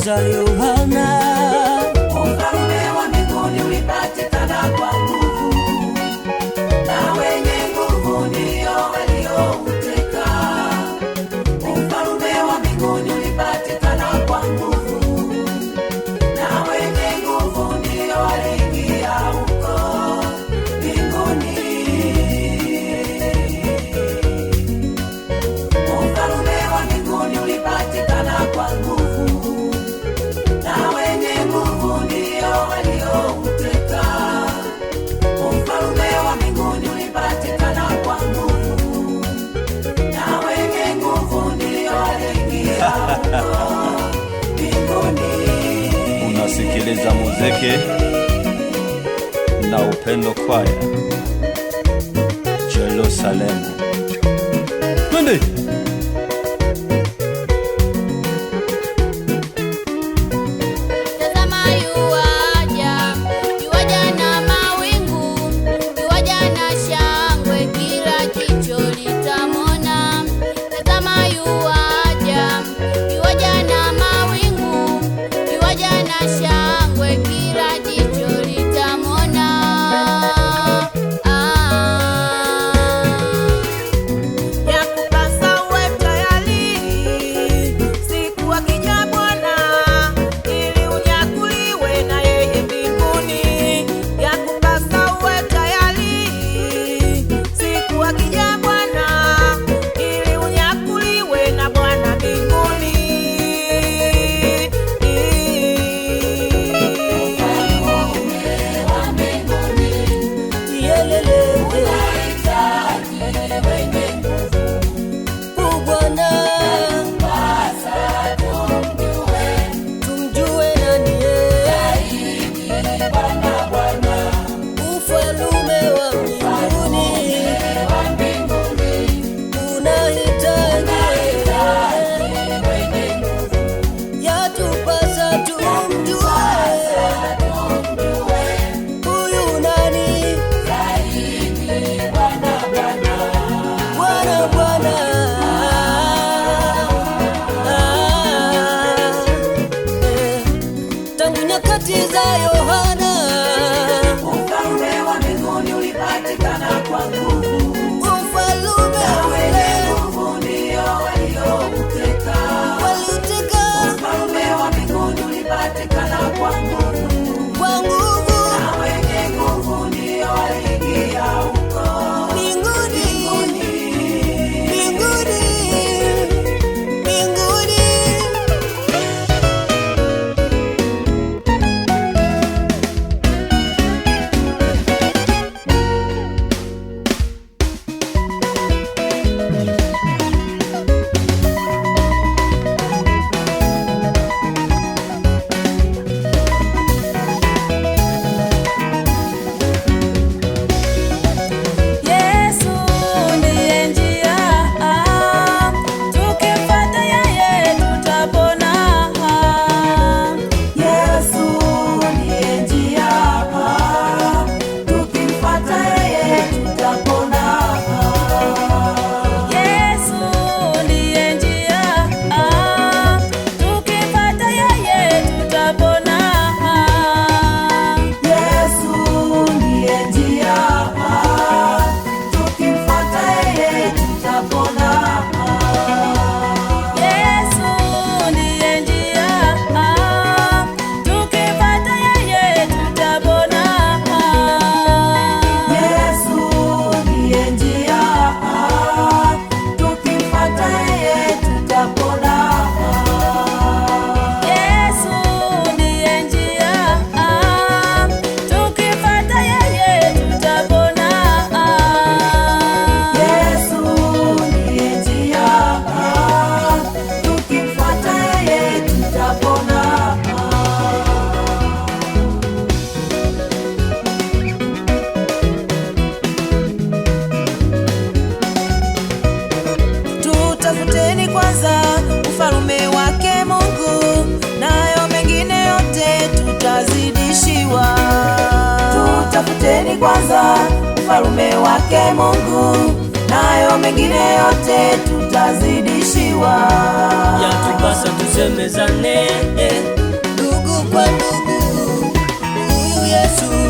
za Yohana. Ufalme wa mbinguni ulipatikana kwa nguvu, na wenye nguvu ndio waliouteka. Ufalme wa mbinguni ulipatikana kwa nguvu, na wenye nguvu ndio waliingia huko mbinguni. Ufalme wa mbinguni ulipatikana kwa nguvu, na wenye nguvu ndio waliouteka. Ufalme wa mbinguni ulipatikana kwa nguvu, na wenye nguvu ndio waliingia huko mbinguni. Unasikiliza muziki na Upendo Kwaya, Jerusalemu. Twende! Nyakati za Yohana, ufalme wa mbinguni ulipatikana kwa nguvu, ufalme wenye nguvu ndio waliouteka. Ufalme wa mbinguni ulipatikana kwa nguvu, na wenye nguvu ndio waliingia huko mbinguni. Tutafuteni kwanza ufalme wake Mungu, nayo mengine yote tutazidishiwa. Tutafuteni kwanza ufalme wake Mungu, nayo mengine yote tutazidishiwa. Yatupasa tusemezane, ndugu kwa ndugu, huyu Yesu